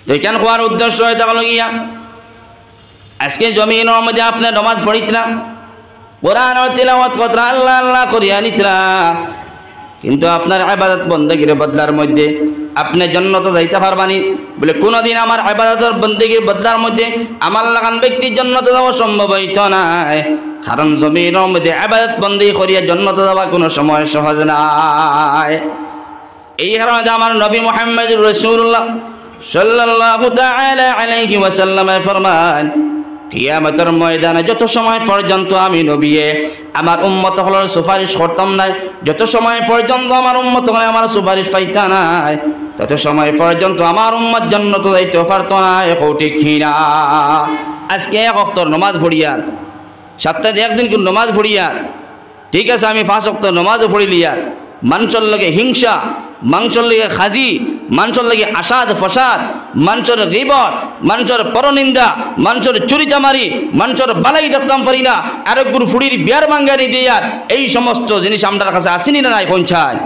তো এখান হওয়ার উদ্দেশ্য হয়ে থাকলো গিয়া আজকে জমিনের মধ্যে আপনার নামাজ পড়িতরা, কোরআন তিলাওয়াত করতরা, আল্লাহ আল্লাহ করিয়া নিতরা, কিন্তু আপনার ইবাদত বন্দেগীর বদলার মধ্যে আপনি জান্নাতে যাইতে পারবানি বলে কোনদিন আমার ইবাদতের বন্দেগীর বদলার মধ্যে আমার লাগান ব্যক্তির জান্নাতে যাওয়া সম্ভব হইতো না। কারণ জমিনের মধ্যে ইবাদত বন্দেগী করিয়া জান্নাতে যাওয়া কোনো সময় সহজ নাই। এই কারণে আমার নবী মুহাম্মদুর রাসূলুল্লাহ সাল্লাল্লাহু তাআলা আলাইহি ওয়াসাল্লাম ফরমান, কিয়ামতের ময়দানে যত সময় পর্যন্ত আমি নবী আমার উম্মত হলোর সুপারিশ করতাম না, যত সময় পর্যন্ত আমার উম্মত হলে আমার সুপারিশ পাইতা না, তত সময় পর্যন্ত আমার উম্মত জান্নাতে যাইতে পারতো না। ঠিক কিনা? আজকে এক ওয়াক্ত নামাজ পড়িয়ার, সপ্তাহে একদিন কোন নামাজ পড়িয়ার, ঠিক আছে আমি 5 ওয়াক্ত নামাজও পড়িলিয়ার, মানুষের লগে হিংসা, মানুষের লগে খাজি, মানুষের লগে আসাদ ফসাদ, মানুষের গীবত, মানুষের পরনিন্দা, মানুষের চুরিচামারি, মানুষের বালাই দেখতাম পারি না, আরেকগুর ফুড়ির বিয়ার বাঙ্গারি দিয়ার, এই সমস্ত জিনিস আমার কাছে আসেনি না নাই পৌঁছায়।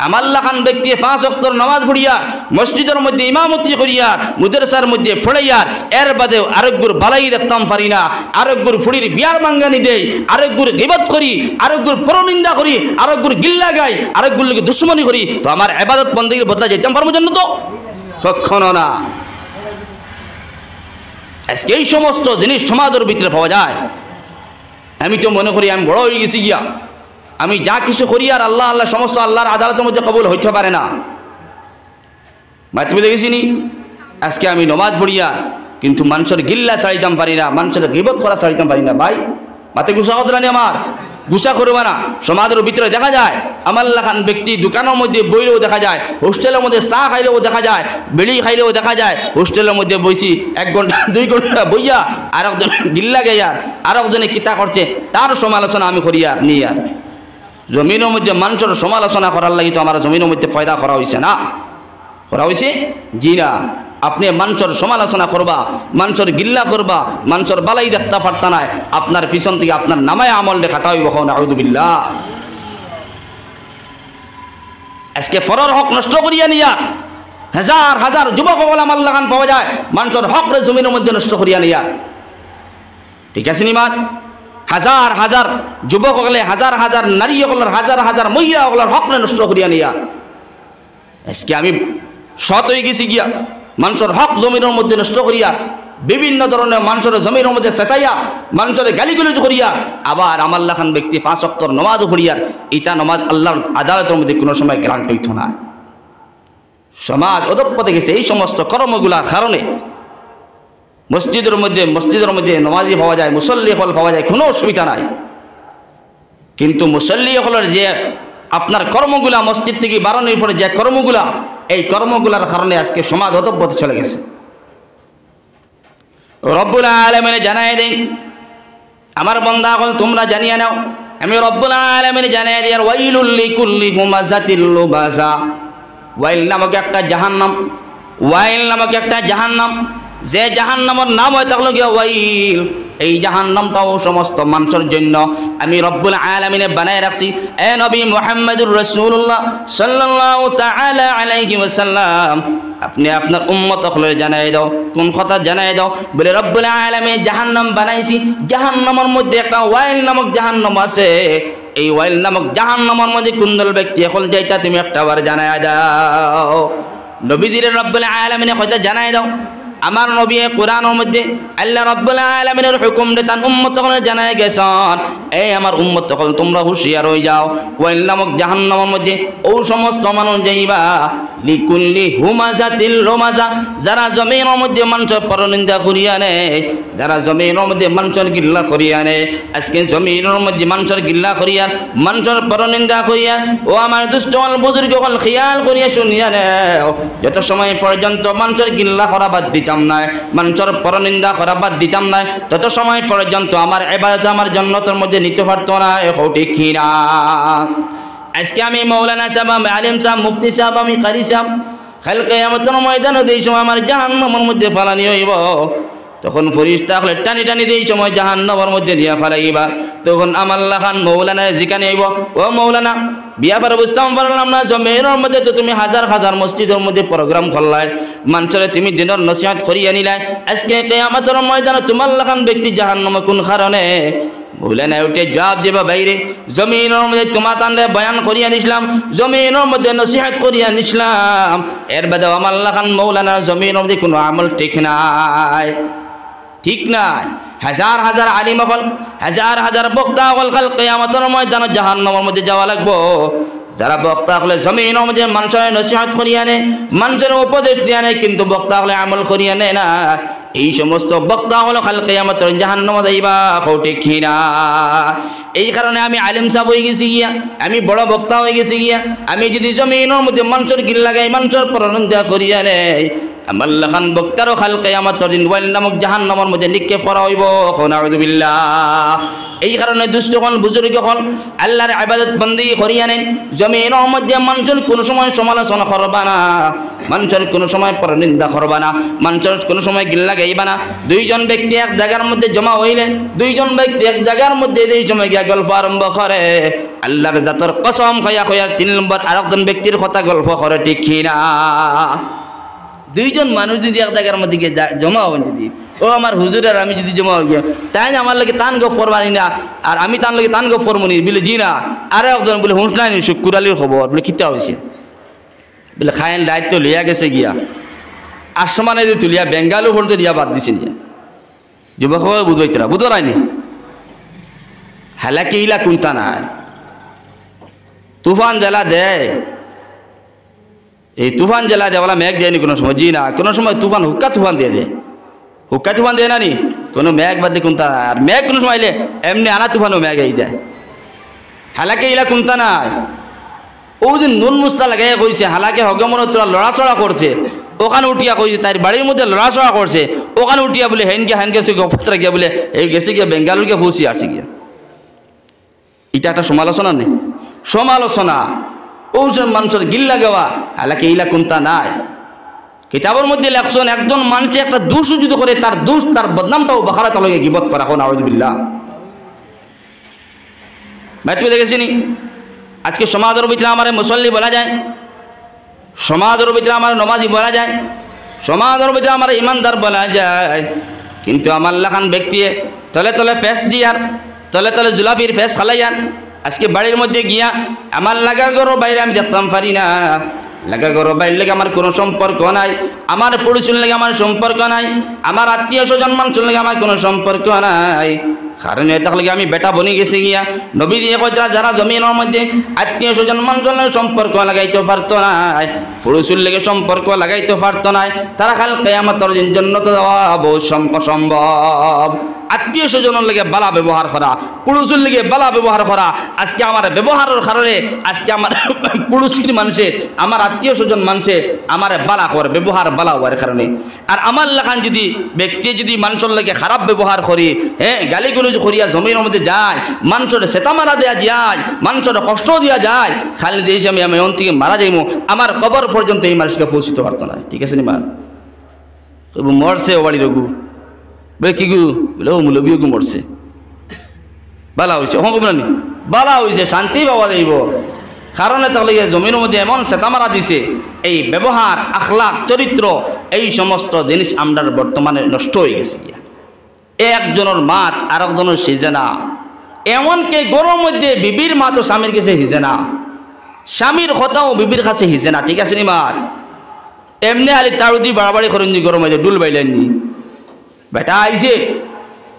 আমার লাখান ব্যক্তি 5 ওয়াক্তের নামাজ পড়িয়া মসজিদের মধ্যে ইমামতি করিয়া মুদরসার মধ্যে পড়াইয়ার, এর বাদেও আরেকগুর বালাই দেখতাম পারি না, আরেকগুর ফুড়ির বিয়ার বাঙ্গানি দেই, আরেকগুর গীবত করি, আরেকগুর পরনিন্দা করি, আরেকগুর গিল্লা গাই, আরেকগুর লোকে দুশ্মনী করি, তো আমার ইবাদত বন্দেগীর বদলা যেতাম পারবো জন্য তো কখনো না। আজকে এই সমস্ত জিনিস সমাজের ভিতরে পাওয়া যায়। আমি তো মনে করি আমি বড় হয়ে গেছি গিয়া, আমি যা কিছু করি আর আল্লাহ আল্লাহ সমস্ত আল্লাহর আদালতের মধ্যে কবুল হইতে পারে না। মাতৃ দেখেছিনি আজকে আমি নমাজ পড়িয়া কিন্তু মানুষের গিল্লা ছাড়িতাম পারি না, মানুষের গীবত করা ছাড়িতাম পারি না। ভাই মাতে গুসা কতরানি আমার গুসা করবা না। সমাজের ভিতরে দেখা যায় আমার লাখান ব্যক্তি দোকানের মধ্যে বইলেও দেখা যায়, হোস্টেলের মধ্যে চা খাইলেও দেখা যায়, বিড়ি খাইলেও দেখা যায়, হোস্টেলের মধ্যে বইছি 1 ঘন্টা 2 ঘন্টা বইয়া আর একজন গিল্লা গেয়ার, আর একজনে কিতা করছে তার সমালোচনা আমি করি আর নিই। আর জমিনের মধ্যে মানুষের সমালোচনা করার লাগি তো আমার জমিনের মধ্যে পয়দা করা হয়েছে না, করা হয়েছে জি না। আপনি মানুষের সমালোচনা করবা, মানুষের গিল্লা করবা, মানুষের বালাই দেখতে পারতা না, আপনার পিছন থেকে আপনার নামায় আমল দেখাটা হইব। নাউযুবিল্লাহ। আজকে পরের হক নষ্ট করিয়া নিয়া হাজার হাজার যুবক আমার লাগান পাওয়া যায়, মানুষের হক জমিনের মধ্যে নষ্ট করিয়া নিয়া। ঠিক আছে নিমাত হাজার হাজার যুবক হলে, হাজার হাজার নারী হকলের, হাজার হাজার মহিলা হকলের হক নষ্ট করিয়া নিয়া। আজকে আমি সৎ হয়ে গেছি গিয়া মানুষের হক জমিনের মধ্যে নষ্ট করিয়া, বিভিন্ন ধরনের মানুষের জমিনের মধ্যে সেটাইয়া, মানুষের গালিগুলি করিয়া, আবার আমার লাখান ব্যক্তি 5 ওয়াক্তের নামাজও পড়িয়ার, এটা নামাজ আল্লাহর আদালতের মধ্যে কোনো সময় গ্রান্ট হইত না। সমাজ অধঃপতনে গেছে এই সমস্ত কর্মগুলার কারণে। মসজিদের মধ্যে নামাজি পাওয়া যায়, মুসল্লি হল পাওয়া যায়, কোনো অসুবিধা নাই, কিন্তু মুসল্লি হলের যে আপনার কর্মগুলা মসজিদ থেকে বাড়ানোর পরে যে কর্মগুলা, এই কর্মগুলার কারণে আজকে সমাজ অধঃপতনে চলে গেছে। রব্বুল আলামিন জানায় দেন আমার বান্দা হল তোমরা জানিয়ে নাও, আমি রব্বুল আলামিন জানায় দিই ওয়াইলুল লিকুল্লি হুমাযাতিল লুবাযা। ওয়াইল নামক একটা জাহান্নাম, ওয়াইল নামক একটা জাহান্নাম, যে জাহান্নামের নাম হয় থাকলো গিয়া ওয়াইল। এই জাহান্নামটাও সমস্ত মানুষের জন্য আমি রব্বুল আলামিনে বানায় রাখছি। এ নবী মুহাম্মদুর রাসূলুল্লাহ সাল্লাল্লাহু তাআলা আলাইহি ওয়াসাল্লাম, আপনি আপনার উম্মতকে জানাই দাও। কোন কথা জানাই দাও? বলে রব্বুল আলামিন জাহান্নাম বানাইছি, জাহান্নামের মধ্যে একটা ওয়াইল নামক জাহান্নাম আছে। এই ওয়াইল নামক জাহান্নামের মধ্যে কুন্দল ব্যক্তি এখন যাইতা তুমি একটাবার জানাই দাও। নবীদের রব্বুল আলামিনে কথা জানাই দাও। আমার নবী কোরআনের মধ্যে আল্লাহ রাব্বুল আলামিনের হুকুম দে তার উম্মতকে জানায় গেছেন, এই আমার উম্মতকে তোমরা হুঁশিয়ার হয়ে যাও। ওয়াইল নামক জাহান্নামের মধ্যে ও সমস্ত মানুষ যাইবা লিকুল্লি হুমাযাতিল লুমাযা, যারা জমিনের মধ্যে মানুষের পরনিন্দা করিয়া নে, যারা জমিনের মধ্যে মানুষের গিল্লা করিয়া নে। আজকে জমিনের মধ্যে মানুষের গিল্লা করিয়া, মানুষের পরনিন্দা করিয়া, ও আমার দুষ্ট বুজুর্গ হল খেয়াল করিয়া শুনিয়া নে, যত সময় পর্যন্ত মানুষের গিল্লা করা বাদ দিতাম না, মানুষের পরনিন্দা করা বাদ দিতাম না, তত সময় পর্যন্ত আমার ইবাদত আমার জান্নাতের মধ্যে নিতে পারতো না। ঠিক কি না? আজকে আমি মৌলানা সাহেব, আমি আলিম সাহেব, মুফতি সাহেব, আমি কারি সাহেব, কাল কিয়ামতের ময়দানে দেই সময় আমার জাহান্নামের মধ্যে ফালানি হইব। তখন ফেরেশতা হলে টানি টানি দেই সময় জাহান্নামের মধ্যে দিয়া ফেলাইবা। তখন আমাল্লাহ খান মৌলানা জিকানে আইব, ও মৌলানা বিয়া পার বুঝতাম পারলাম না, জমিনের মধ্যে তো তুমি হাজার হাজার মসজিদের মধ্যে প্রোগ্রাম করলাই, মানুষের তুমি দিনের নসিহত করিয়া নিলাই, আজকে কিয়ামতের ময়দানে তোমার লাখান ব্যক্তি জাহান্নামে কোন কারণে? মৌলানা উঠে জবাব দিবা, বাইরে জমিনের মধ্যে তোমার তান্ডে বয়ান করিয়া নিছিলাম, জমিনের মধ্যে নসিহত করিয়া নিছিলাম, এর বাদে আমার লাখান মৌলানা জমিনের মধ্যে কোনো আমল ঠিক নাই, ঠিক নাই। হাজার হাজার আলিম হল, হাজার হাজার বক্তা হল, কাল কিয়ামতের ময়দানে জাহান্নামের মধ্যে যাওয়া লাগবো। যারা বক্তা হলে জমিনের মধ্যে মানুষের নসিহত করিয়া নেয়, মানুষের উপদেশ দিয়া নেয়, কিন্তু বক্তা হলে আমল করিয়া নেয় না, এই সমস্ত বক্তা হলো কাল কিয়ামতের জাহান্নামে যাইবা, ঠিক না? এই কারণে আমি আলিম সাহেব হয়ে গেছি গিয়া, আমি বড় বক্তা হয়ে গেছি গিয়া, আমি যদি জমিনের মধ্যে মানুষের গিল লাগাই, মানুষের পরনিন্দা করিয়া নেয়, আমার লাখান বক্তারও কাল কিয়ামতের দিন ওয়াইল নামক জাহান্নামের মধ্যে নিক্ষেপ করা হইব। নাউযুবিল্লাহ। এই কারণে দুষ্টগণ বুজুর্গগণ আল্লাহর ইবাদত বন্দেগী করিয়া নেন, জমিনের মধ্যে মানুষের কোনো সময় সমালোচনা করবা না, মানুষের কোনো সময় পরনিন্দা করবা না, মানুষের কোনো সময় গিল লাগাইবা না। দুইজন ব্যক্তি এক জায়গার মধ্যে জমা হইলে, দুইজন ব্যক্তি এক জায়গার মধ্যে এই সময় গিয়া গল্প আরম্ভ করে, আল্লাহর জাতর কসম খাইয়া খাইয়া 3 নম্বর আরেকজন ব্যক্তির কথা গল্প করে, ঠিক না? দুইজন মানুষ যদি এক জায়গার মধ্যে গিয়ে জমা হবেন, যদি ও আমার হুজুর আর আমি যদি জমা হয়ে গিয়া, তাই আমার লাগে তান গপ করবানি না, আর আমি তান লাগে তান গপ করবো নি বলে, জি না। আরে একজন বলে হুঁস নাই শুক্কুর আলীর খবর, বলে কিতা হয়েছে, বলে খায়েন দায়িত্ব লিয়া গেছে গিয়া, আসমানে যে তুলিয়া বেঙ্গালুর পর্যন্ত দিয়া বাদ দিছে নিয়া। যুবক বুঝাইতে না, বুঝো রায়নি হেলাকি ইলা কুন্তা নাই, তুফান জ্বালা দেয়, এই তুফান জ্বালা দেওয়ালা মেঘ দেয়নি কোনো সময়, জি না। কোনো সময় তুফান হুক্কা তুফান দিয়ে দেয়, হুক্কা তুফান দেয় না নি, কোনো মেঘ বাদে কোনটা। আর মেঘ কোনো সময় এলে এমনি আনা তুফানও মেঘ এই যায়, হালাকে ইলা কোনটা নাই। ও যে নুন মুস্তা লাগাই কইছে, হালাকে হগমন তোরা লড়াচড়া করছে, ওখানে উঠিয়া কইছে তার বাড়ির মধ্যে লড়াচড়া করছে, ওখানে উঠিয়া বলে হেন গেছে গফতরা গিয়া বলে এই গেছে গিয়া বেঙ্গালুর গিয়া পৌঁছে আসে গিয়া। এটা একটা সমালোচনা নেই, সমালোচনা। ওজন মানুষের গিল্লা গাওয়া, হালাকে ইলা কোনটা নাই। কিতাবের মধ্যে লেখছেন একজন মানুষে একটা দোষ যদি করে, তার দোষ তার বদনামটাও বাখারা তলগে গিবত করা, কোন নাউযুবিল্লাহ। তুমি দেখেছিনি আজকে সমাজের ভিতরে আমার মুসল্লি বলা যায়, সমাজের ভিতরে আমার নমাজি বলা যায়, সমাজের ভিতরে আমার ইমানদার বলা যায়, কিন্তু আমার লাখান ব্যক্তি তলে তলে ফেস দিয়ার, তলে তলে জুলাপির ফেস খালাইয়ার। আজকে বাড়ির মধ্যে গিয়া আমার লাগা গরো বাইরে আমি দেখতাম পারি না, লাগা গরো বাইর লেগে আমার কোনো সম্পর্ক নাই, আমার পড়ুচুর লেগে আমার সম্পর্ক নাই, আমার আত্মীয় স্বজন মানুষের লেগে আমার কোনো সম্পর্ক নাই। কারণ এটা লাগে আমি বেটা বনি গেছি গিয়া। নবী দিয়ে কইরা যারা জমিনের মধ্যে আত্মীয় স্বজন মানুষের লেগে সম্পর্ক লাগাইতে পারতো না, পুরুষের লেগে সম্পর্ক লাগাইতে পারতো না, তারা কাল কিয়ামতের দিন জান্নাতে যাওয়া বহুত সম্ভব। আত্মীয় স্বজনের লেগে বালা ব্যবহার করা, পুরুষের লেগে বালা ব্যবহার করা। আজকে আমার ব্যবহারের কারণে আজকে আমার পুরুষের মানুষে, আমার আত্মীয় স্বজন মানুষে আমার বালা করে, ব্যবহার বালা হওয়ার কারণে। আর আমার লেখান যদি ব্যক্তি যদি মানুষের লেগে খারাপ ব্যবহার করি, হ্যাঁ গালিগুলো করিয়া জমিনের মধ্যে যায়, মানুষের সেতা মারা দেওয়া যায়, মানুষের কষ্ট দেওয়া যায়, খালি দিয়েছি আমি এমন থেকে মারা যাইমু, আমার কবর পর্যন্ত এই মানুষকে পৌঁছিতে পারতো না। ঠিক আছে নি মা, তবু মরছে ও বাড়ির রঘু বলে কি গু বলে ও মুলবি গু মরছে, বালা হয়েছে, ও নি বালা হয়েছে, শান্তি পাওয়া যাইব। কারণে তাহলে জমিনের মধ্যে এমন সেতা মারা দিছে, এই ব্যবহার আখলাক চরিত্র এই সমস্ত জিনিস আমরা বর্তমানে নষ্ট হয়ে গেছে। একজনের মাত আর একজনের সিজে না, এমনকি গরমের মধ্যে বিবির মাতও স্বামীর কাছে হিজে না, স্বামীর কথাও বিবির কাছে হিজে না। ঠিক আছে নি মাত, এমনি আলি তাড়ুদি বাড়াবাড়ি করেন নি, গরম হয়েছে ডুল বাইলেন নি, বেটা আইছে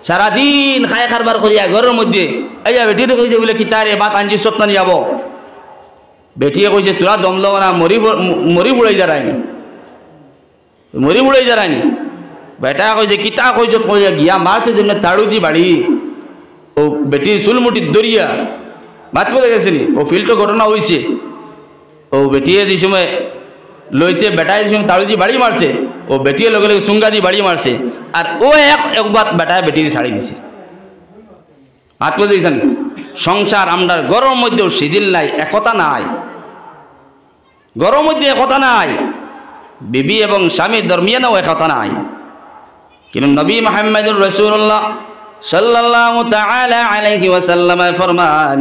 সারাদিন খায় খারবার করিয়া ঘরের মধ্যে এই যা বেটিরে কইছে বলে কি তারে বাত আনছি সত্য নিয়ে যাবো, বেটিয়ে কইছে তোরা দম লব না, মরি বুড়াই যারায়নি, মরি বুড়াই যারায়নি। বেটা কইছে কিতা কইছ, কইয়া গিয়া মারছে যেমন তাড়ু দি বাড়ি, ও বেটির চুলমুটি দরিয়া মাত বলে গেছিনি। ও ফিল্ডটো ঘটনা হয়েছে, ও বেটিয়ে যে সময় লইছে, বেটায় যে সময় তাড়ু দি বাড়ি মারছে, ও বেটিয়ে লগে লগে সুঙ্গা দি বাড়ি মারছে, আর ও একবার বেটায় বেটির শাড়ি দিছে। মাত বলে দিয়েছেন সংসার আমরা গরম মধ্যেও শিথিল নাই, একতা নাই, গরম মধ্যে একতা নাই, বিবি এবং স্বামীর দরমিয়ানেও একতা নাই। কিন্তু নবী মুহাম্মদুর রাসূলুল্লাহ সাল্লাল্লাহু তাআলা আলাইহি ওয়াসাল্লাম ফরমান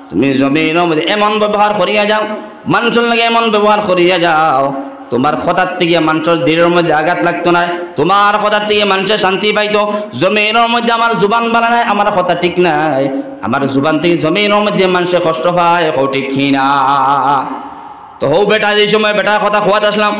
তুমি জমিনের মধ্যে এমন ব্যবহার করিয়া যাও, মানুষের লাগে এমন ব্যবহার করিয়া যাও, তোমার কথার থেকে মানুষের দিলের মধ্যে আঘাত লাগতো না, তোমার কথার থেকে মানুষের শান্তি পাইতো। জমিনের মধ্যে আমার জুবান বালা নাই, আমার কথা ঠিক নাই, আমার জুবান থেকে জমিনের মধ্যে মানুষের কষ্ট পায়, ঠিক না। তো হৌ বেটা, যে সময় বেটার কথা খোয়াত আসলাম,